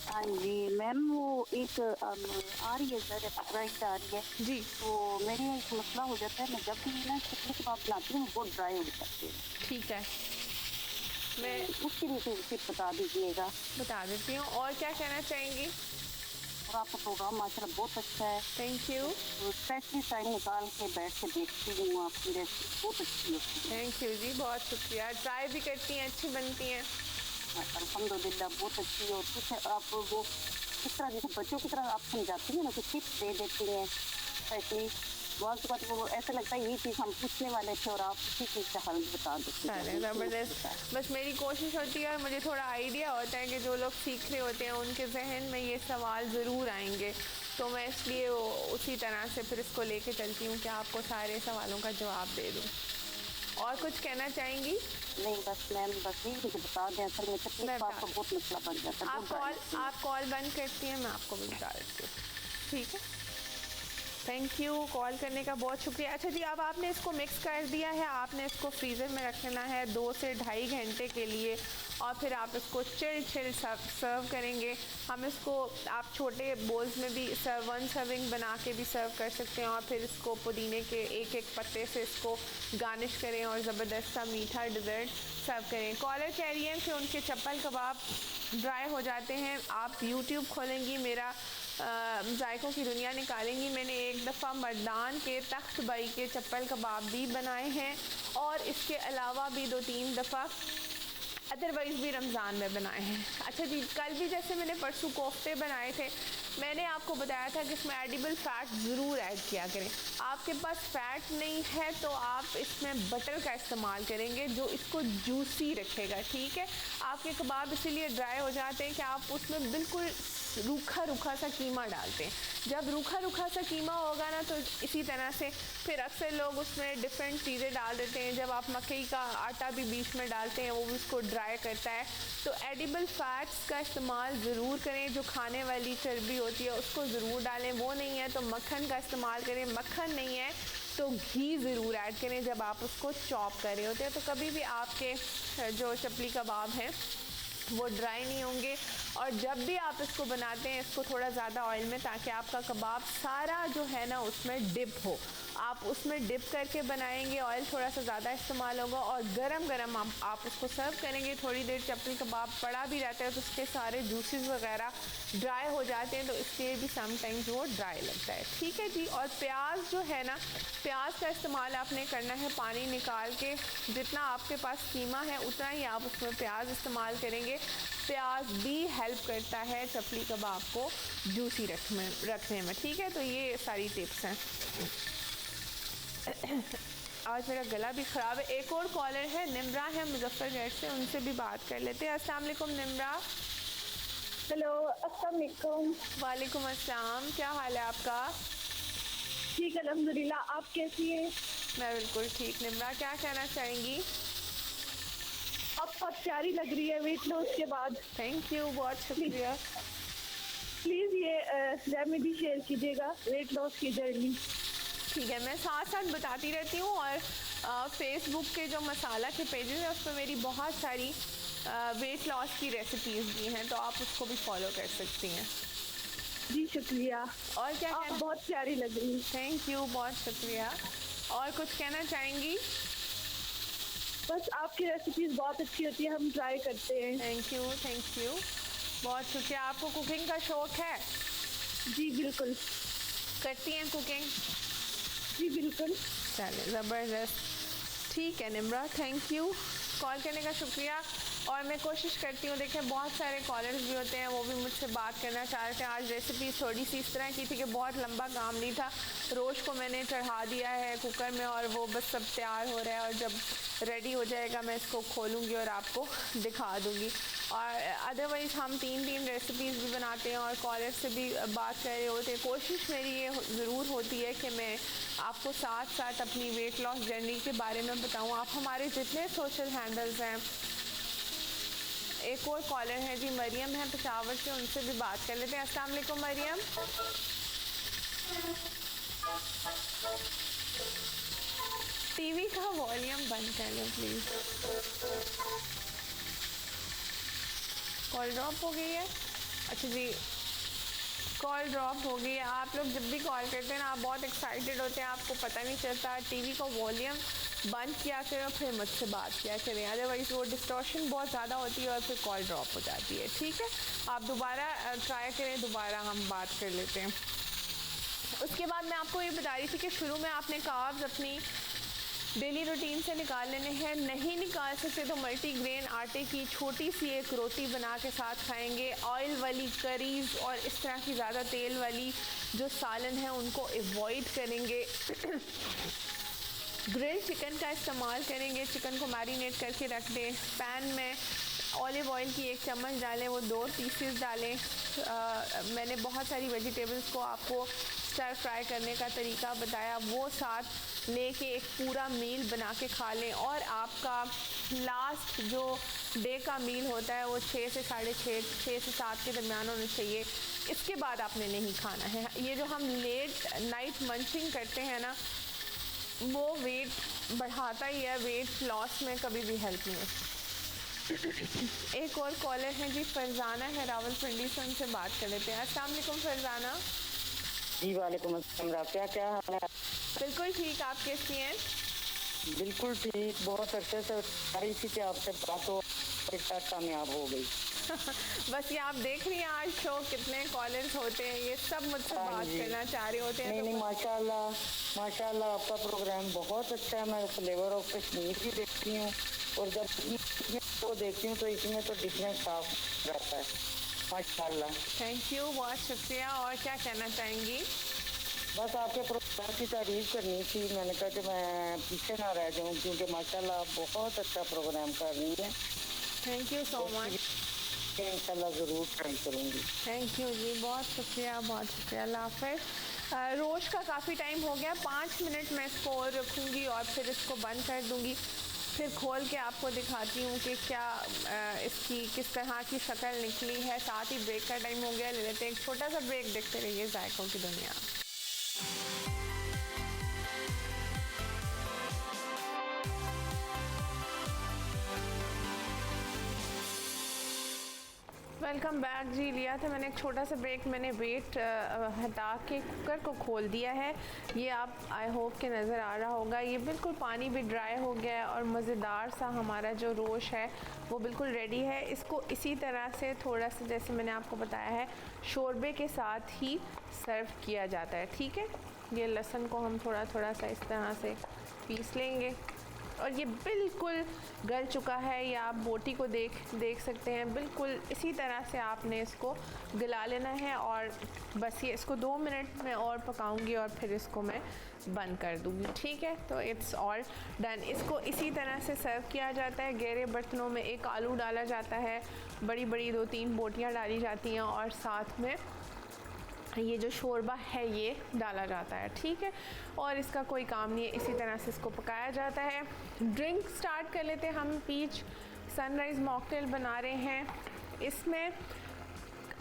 हाँ जी मैम, वो एक आ रही है सर, ड्राइंग आ रही है जी। तो मेरे एक मसला हो जाता है, मैं जब भी ना चिकनी कबाब बनाती हूँ बहुत ड्राई हो जाती है। ठीक है, मैं उसकी रेसिपी बता दीजिएगा। बता देती हूँ। और क्या कहना चाहेंगी? और आपका प्रोग्राम माशाल्लाह बहुत अच्छा है। Thank you. तो स्पेशली टाइम निकाल के बैठ के देखती हूँ, आपकी रेसिपी बहुत अच्छी होती है। थैंक यू जी, बहुत शुक्रिया। ट्राई भी करती हैं, अच्छी बनती हैं। अल्हम्दुलिल्लाह बहुत अच्छी है। और कुछ आप वो किस तरह जैसे बच्चों की तरह आप समझाती हैं ना, कुछ टिप्स दे देती हैं ऐसी, बहुत बात वो ऐसा लगता है ये चीज़ हम पूछने वाले थे और आप उसी चीज़ का हल बता देते हैं। ज़बरदस्त। बस मेरी कोशिश होती है और मुझे थोड़ा आइडिया होता है कि जो लोग सीख रहे होते हैं उनके जहन में ये सवाल ज़रूर आएंगे, तो मैं इसलिए उसी तरह से फिर इसको लेके चलती हूँ कि आपको सारे सवालों का जवाब दे दूँ। और कुछ कहना चाहेंगी? नहीं बस मैम, बस यही मुझे बता दें, असल में तकलीफ आपका बहुत मसला बन जाता है। आप कॉल बंद करती हैं, मैं आपको भी बता देती हूँ, ठीक है। थैंक यू, कॉल करने का बहुत शुक्रिया। अच्छा जी, अब आपने इसको मिक्स कर दिया है, आपने इसको फ्रीज़र में रखना है 2 से ढाई घंटे के लिए, और फिर आप इसको चिल सर्व करेंगे। हम इसको आप छोटे बोल्स में भी वन सर्विंग बना के भी सर्व कर सकते हैं, और फिर इसको पुदीने के एक एक पत्ते से इसको गार्निश करें और ज़बरदस्त सा मीठा डिज़र्ट सर्व करें। कॉलर कह रही हैं कि उनके चप्पल कबाब ड्राई हो जाते हैं। आप यूट्यूब खोलेंगी, मेरा जायकों की दुनिया निकालेंगी, मैंने एक दफ़ा मर्दान के तख्त बाई के चप्पल कबाब भी बनाए हैं, और इसके अलावा भी 2-3 दफ़ा अदरवाइज़ भी रमज़ान में बनाए हैं। अच्छा जी, कल भी जैसे मैंने परसों कोफ्ते बनाए थे, मैंने आपको बताया था कि इसमें एडिबल फ़ैट ज़रूर ऐड किया करें। आपके पास फ़ैट नहीं है तो आप इसमें बटर का इस्तेमाल करेंगे जो इसको जूसी रखेगा, ठीक है। आपके कबाब इसीलिए ड्राई हो जाते हैं कि आप उसमें बिल्कुल रूखा सा कीमा डालते हैं। जब रूखा सा कीमा होगा ना, तो इसी तरह से फिर अक्सर लोग उसमें डिफरेंट चीज़ें डाल देते हैं। जब आप मकई का आटा भी बीच में डालते हैं, वो भी उसको ड्राई करता है। तो एडिबल फ़ैट्स का इस्तेमाल ज़रूर करें, जो खाने वाली चर्बी होती है उसको ज़रूर डालें। वो नहीं है तो मक्खन का इस्तेमाल करें, मक्खन नहीं है तो घी ज़रूर ऐड करें जब आप उसको चॉप कर रहे होते हैं। तो कभी भी आपके जो चपली कबाब हैं वो ड्राई नहीं होंगे। और जब भी आप इसको बनाते हैं, इसको थोड़ा ज़्यादा ऑयल में, ताकि आपका कबाब सारा जो है ना उसमें डिप हो। आप उसमें डिप करके बनाएंगे, ऑयल थोड़ा सा ज़्यादा इस्तेमाल होगा, और गरम गरम आप उसको सर्व करेंगे। थोड़ी देर चपली कबाब पड़ा भी रहता है तो उसके सारे जूसेस वगैरह ड्राई हो जाते हैं, तो इसलिए भी समटाइम्स वो ड्राई लगता है, ठीक है जी। और प्याज जो है ना, प्याज का इस्तेमाल आपने करना है पानी निकाल के, जितना आपके पास कीमा है उतना ही आप उसमें प्याज इस्तेमाल करेंगे। प्याज भी हेल्प करता है चपली कबाब को जूसी रखने में, ठीक है। तो ये सारी टिप्स हैं। आज मेरा गला भी ख़राब है। एक और कॉलर है, निम्रा है मुजफ्फरगढ़ से, उनसे भी बात कर लेते हैं। अस्सलाम वालेकुम निम्रा। हेलो, अस्सलाम वालेकुम। वालेकुम अस्सलाम, क्या हाल है आपका? ठीक अल्हम्दुलिल्लाह, आप कैसी हैं? मैं बिल्कुल ठीक। निम्रा, क्या कहना चाहेंगी? आप बहुत प्यारी लग रही है वेट लॉस के बाद। थैंक यू, बहुत शुक्रिया। प्लीज़ ये रेमेडी शेयर कीजिएगा वेट लॉस की जर्नी। ठीक है, मैं साथ साथ बताती रहती हूँ और फेसबुक के जो मसाला के पेजेस हैं उस पर मेरी बहुत सारी वेट लॉस की रेसिपीज़ भी हैं, तो आप उसको भी फॉलो कर सकती हैं। जी शुक्रिया। और क्या आप कहना? बहुत प्यारी लग रही हैं। थैंक यू, बहुत शुक्रिया। और कुछ कहना चाहेंगी? बस आपकी रेसिपीज बहुत अच्छी होती है, हम ट्राई करते हैं। थैंक यू, थैंक यू, बहुत शुक्रिया। आपको कुकिंग का शौक़ है? जी बिल्कुल। करती हैं कुकिंग? जी बिल्कुल। चलिए, ज़बरदस्त। ठीक है निम्रा, थैंक यू, कॉल करने का शुक्रिया। और मैं कोशिश करती हूँ, देखें बहुत सारे कॉलर्स भी होते हैं, वो भी मुझसे बात करना चाह रहे थे। आज रेसिपी थोड़ी सी इस तरह की थी कि बहुत लंबा काम नहीं था। रोज़ को मैंने चढ़ा दिया है कुकर में और वो बस सब तैयार हो रहा है, और जब रेडी हो जाएगा मैं इसको खोलूँगी और आपको दिखा दूँगी। और अदरवाइज़ हम तीन रेसिपीज़ भी बनाते हैं और कॉलर से भी बात कर रहे होते हैं। कोशिश मेरी ये ज़रूर होती है कि मैं आपको साथ साथ अपनी वेट लॉस जर्नी के बारे में बताऊँ। आप हमारे जितने सोशल हैंडल्स हैं, एक और कॉलर है जी, मरियम है पेशावर से, उनसे भी बात कर लेते हैं। अस्सलाम वालेकुम मरियम। टीवी का वॉल्यूम बंद कर लें प्लीज़। कॉल ड्रॉप हो गई है? अच्छा जी, कॉल ड्रॉप हो गई है। आप लोग जब भी कॉल करते हैं ना, आप बहुत एक्साइटेड होते हैं, आपको पता नहीं चलता। टीवी का वॉल्यूम बंद किया करें और फिर मुझसे बात किया करें, अदरवाइज़ वो डिस्टॉर्शन बहुत ज़्यादा होती है और फिर कॉल ड्रॉप हो जाती है। ठीक है, आप दोबारा ट्राई करें, दोबारा हम बात कर लेते हैं। उसके बाद मैं आपको ये बता रही थी कि शुरू में आपने कार्ब्स अपनी डेली रूटीन से निकाल लेने हैं। नहीं निकाल सकते तो मल्टीग्रेन आटे की छोटी सी एक रोटी बना के साथ खाएंगे। ऑयल वाली करीज़ और इस तरह की ज़्यादा तेल वाली जो सालन है उनको अवॉइड करेंगे। ग्रिल चिकन का इस्तेमाल करेंगे, चिकन को मैरिनेट करके रख दें। पैन में ऑलिव ऑयल की 1 चम्मच डालें, वो 2 पीसेस डालें। मैंने बहुत सारी वेजिटेबल्स को आपको स्टर फ्राई करने का तरीका बताया, वो साथ लेके एक पूरा मील बना के खा लें। और आपका लास्ट जो डे का मील होता है वो 6 से 6:30, 6 से 7 के दरमियान होना चाहिए। इसके बाद आपने नहीं खाना है। ये जो हम लेट नाइट मंचिंग करते हैं ना, वो वेट बढ़ाता ही है, वेट लॉस में कभी भी हेल्प नहीं है। एक और कॉलर है जी, फरजाना है रावलपिंडी से, उनसे बात कर लेते हैं। अस्सलाम वालेकुम फरजाना। जी वालेकुम अस्सलाम, राफ़िया क्या हाल है? बिल्कुल ठीक, आप कैसी हैं? बिल्कुल ठीक, बहुत अच्छे से आ रही थी कि आपसे बात हो, इतना कामयाब हो गई। बस ये आप देख रही हैं आज शो कितने कॉलर्स होते हैं, ये सब मुझसे बात करना चाह रहे होते हैं। नहीं नहीं, माशाल्लाह माशाल्लाह, आपका प्रोग्राम बहुत अच्छा है। मैं फ्लेवर ऑफ कश्मीर भी देखती हूँ, और जब इसमें देखती हूँ तो इसमें तो डिफरेंस साफ रहता है माशाल्लाह। थैंक यू, बहुत शुक्रिया। और क्या कहना चाहेंगी? बस आपके प्रोग्राम की तारीफ करनी थी, मैंने कहा कि मैं पीछे ना रह जाऊँ, क्योंकि माशाल्लाह आप बहुत अच्छा प्रोग्राम कर रही हैं। Thank you so much. इंशाल्लाह ज़रूर ट्राई करूँगी। थैंक यू जी, बहुत शुक्रिया, बहुत शुक्रिया। अल्लाह हाफ़िज़। रोज़ का काफ़ी टाइम हो गया, 5 मिनट मैं इसको और रखूँगी और फिर इसको बंद कर दूँगी। फिर खोल के आपको दिखाती हूँ कि क्या इसकी किस तरह की शक्ल निकली है। साथ ही ब्रेक का टाइम हो गया, ले लेते हैं एक छोटा सा ब्रेक। देखते रहिए जायकों की दुनिया। वेलकम बैक जी। लिया था मैंने एक छोटा सा ब्रेक, मैंने वेट हटा के कुकर को खोल दिया है। ये आप आई होप के नज़र आ रहा होगा, ये बिल्कुल पानी भी ड्राई हो गया है और मज़ेदार सा हमारा जो रोश है वो बिल्कुल रेडी है। इसको इसी तरह से थोड़ा सा, जैसे मैंने आपको बताया है, शोरबे के साथ ही सर्व किया जाता है। ठीक है, ये लहसुन को हम थोड़ा थोड़ा सा इस तरह से पीस लेंगे और ये बिल्कुल गल चुका है। या आप बोटी को देख सकते हैं, बिल्कुल इसी तरह से आपने इसको गला लेना है। और बस ये इसको 2 मिनट में और पकाऊंगी और फिर इसको मैं बंद कर दूँगी। ठीक है, तो इट्स ऑल डन। इसको इसी तरह से सर्व किया जाता है। गहरे बर्तनों में एक आलू डाला जाता है, बड़ी बड़ी 2-3 बोटियाँ डाली जाती हैं और साथ में ये जो शोरबा है ये डाला जाता है। ठीक है, और इसका कोई काम नहीं है, इसी तरह से इसको पकाया जाता है। ड्रिंक स्टार्ट कर लेते हैं हम। पीच सनराइज़ मॉकटेल बना रहे हैं। इसमें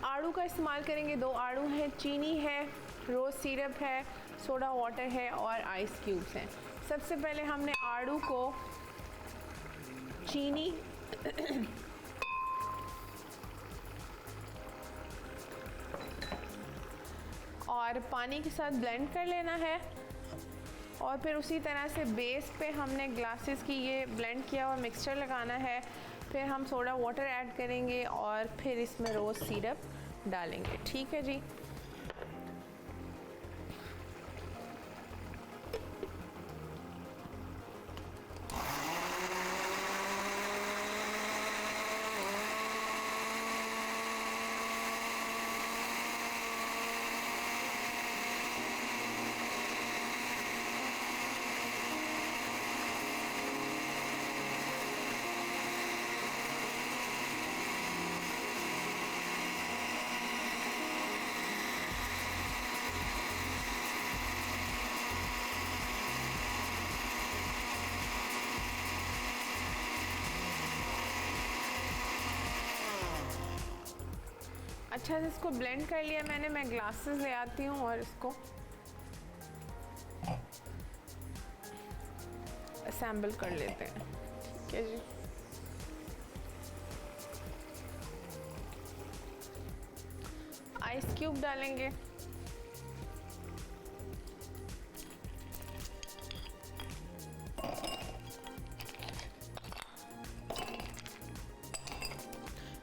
आड़ू का इस्तेमाल करेंगे। 2 आड़ू हैं, चीनी है, रोज़ सिरप है, सोडा वाटर है और आइस क्यूब्स हैं। सबसे पहले हमने आड़ू को चीनी और पानी के साथ ब्लेंड कर लेना है और फिर उसी तरह से बेस पे हमने ग्लासेस की ये ब्लेंड किया हुआ मिक्सचर लगाना है। फिर हम सोडा वाटर ऐड करेंगे और फिर इसमें रोज़ सिरप डालेंगे। ठीक है जी। अच्छा से इसको ब्लेंड कर लिया मैंने। मैं ग्लासेस ले आती हूँ और इसको असेंबल कर लेते हैं। ठीक है जी। आइस क्यूब डालेंगे।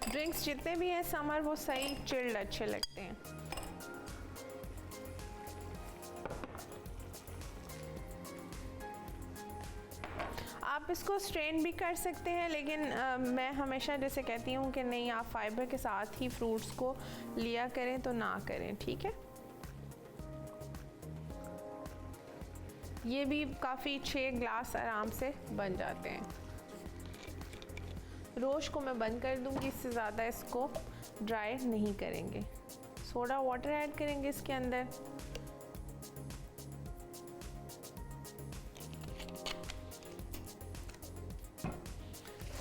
ड्रिंक्स जितने भी हैं समर वो सही चिल्ड अच्छे लगते हैं। आप इसको स्ट्रेन भी कर सकते हैं, लेकिन मैं हमेशा जैसे कहती हूँ कि नहीं, आप फाइबर के साथ ही फ्रूट्स को लिया करें तो ना करें। ठीक है, ये भी काफ़ी 6 ग्लास आराम से बन जाते हैं। रोश को मैं बंद कर दूंगी, इससे ज़्यादा इसको ड्राई नहीं करेंगे। सोडा वाटर ऐड करेंगे इसके अंदर।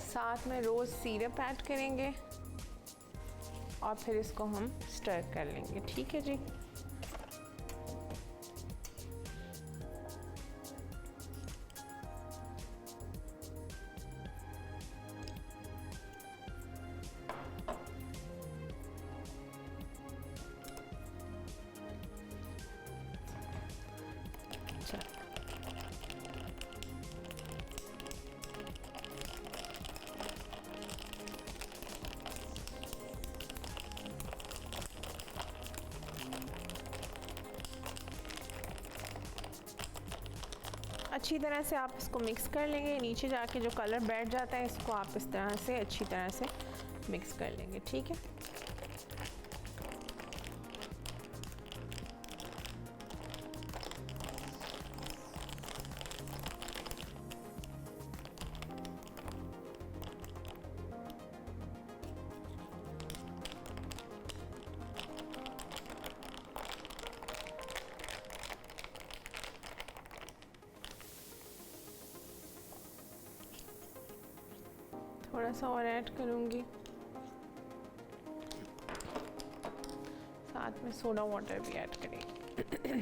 साथ में रोज़ सिरप ऐड करेंगे और फिर इसको हम स्टर कर लेंगे। ठीक है जी। अच्छी तरह से आप इसको मिक्स कर लेंगे। नीचे जाके जो कलर बैठ जाता है इसको आप इस तरह से अच्छी तरह से मिक्स कर लेंगे। ठीक है, थोड़ा सा और ऐड करूँगी। साथ में सोडा वाटर भी ऐड करेंगे।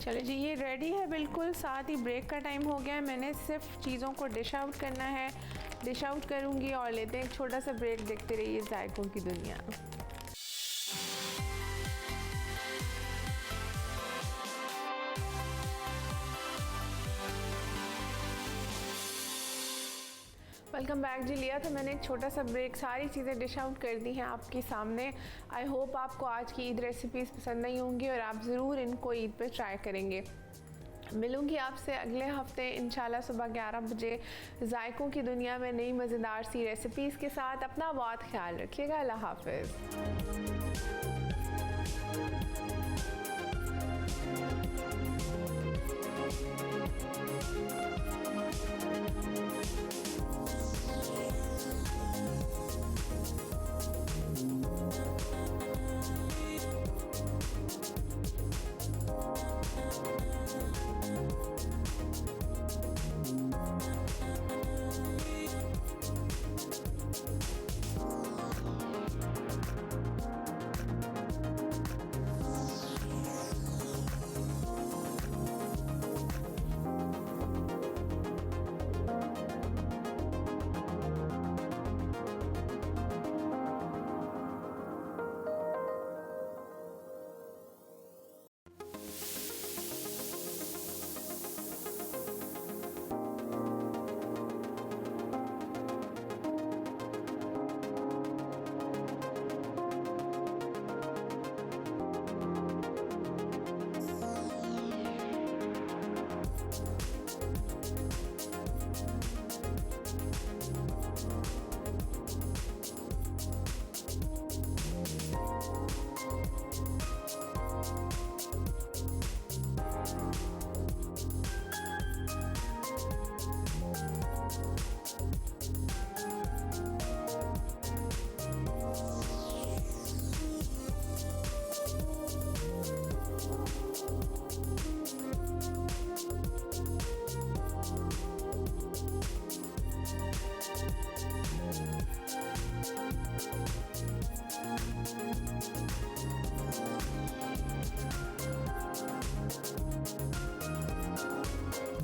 चलिए जी, ये रेडी है बिल्कुल। साथ ही ब्रेक का टाइम हो गया है। मैंने सिर्फ चीज़ों को डिश आउट करना है। डिश आउट करूँगी और लेते हैं एक छोटा सा ब्रेक। देखते रहिए जायकों की दुनिया। वेलकम बैक जी। लिया था मैंने एक छोटा सा ब्रेक। सारी चीज़ें डिश आउट कर दी हैं आपके सामने। आई होप आपको आज की ईद रेसिपीज़ पसंद आई होंगी और आप ज़रूर इनको ईद पे ट्राई करेंगे। मिलूंगी आपसे अगले हफ्ते इंशाल्लाह सुबह 11 बजे जायकों की दुनिया में नई मज़ेदार सी रेसिपीज़ के साथ। अपना बहुत ख्याल रखिएगा। अल्लाह हाफ़िज़।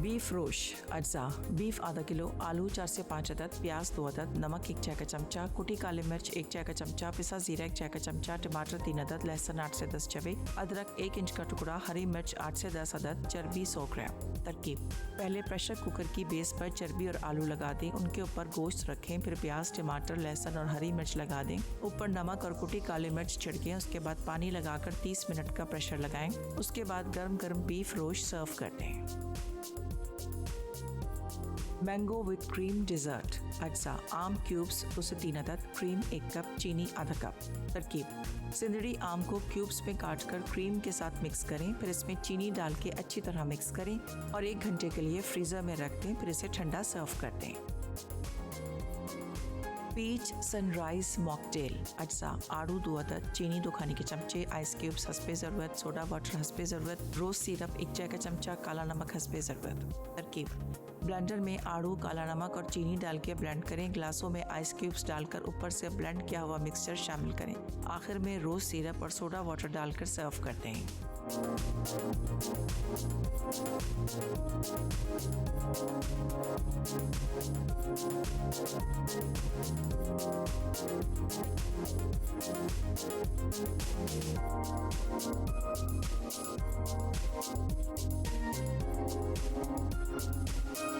बीफ रोश अज्जा बीफ आधा किलो, आलू 4 से 5 अदद, प्याज 2 अदद, नमक 1 चाय का चमचा, कुटी काली मिर्च 1 चाय का चमचा, पिसा जीरा 1 चाय का चमचा, टमाटर 3 अदद, लहसुन 8 से 10 चवे, अदरक 1 इंच का टुकड़ा, हरी मिर्च 8 से 10 अदद, चर्बी 100 ग्राम। तरकीब: पहले प्रेशर कुकर की बेस पर चर्बी और आलू लगा दें, उनके ऊपर गोश्त रखें, फिर प्याज, टमाटर, लहसुन और हरी मिर्च लगा दें, ऊपर नमक और कुटी काली मिर्च छिड़कें, उसके बाद पानी लगाकर 30 मिनट का प्रेशर लगाएं, उसके बाद गर्म गर्म बीफ रोश सर्व कर दें। मैंगो विद क्रीम डिजर्ट अज्जा आम क्यूब्स 2 से 3 अदद, क्रीम 1 कप, चीनी आधा कप। तरकीब: सिंदड़ी आम को क्यूब्स में काटकर क्रीम के साथ मिक्स करें, फिर इसमें चीनी डाल के अच्छी तरह मिक्स करें और 1 घंटे के लिए फ्रीजर में रख दें, फिर इसे ठंडा सर्व कर दें। पीच सनराइज मॉकटेल अज्जा आड़ू 2 अदद, चीनी 2 खाने के चमचे, आइस क्यूब्स हस्बे ज़रूरत, सोडा वाटर हस्बे ज़रूरत, रोज सिरप 1 चाय का चमचा, काला नमक हस्बे ज़रूरत। तरकीब: ब्लेंडर में आड़ू, काला नमक और चीनी डाल के ब्लेंड करें, ग्लासों में आइस क्यूब्स डालकर ऊपर से ब्लेंड किया हुआ मिक्सचर शामिल करें, आखिर में रोज सिरप और सोडा वाटर डालकर सर्व कर दें।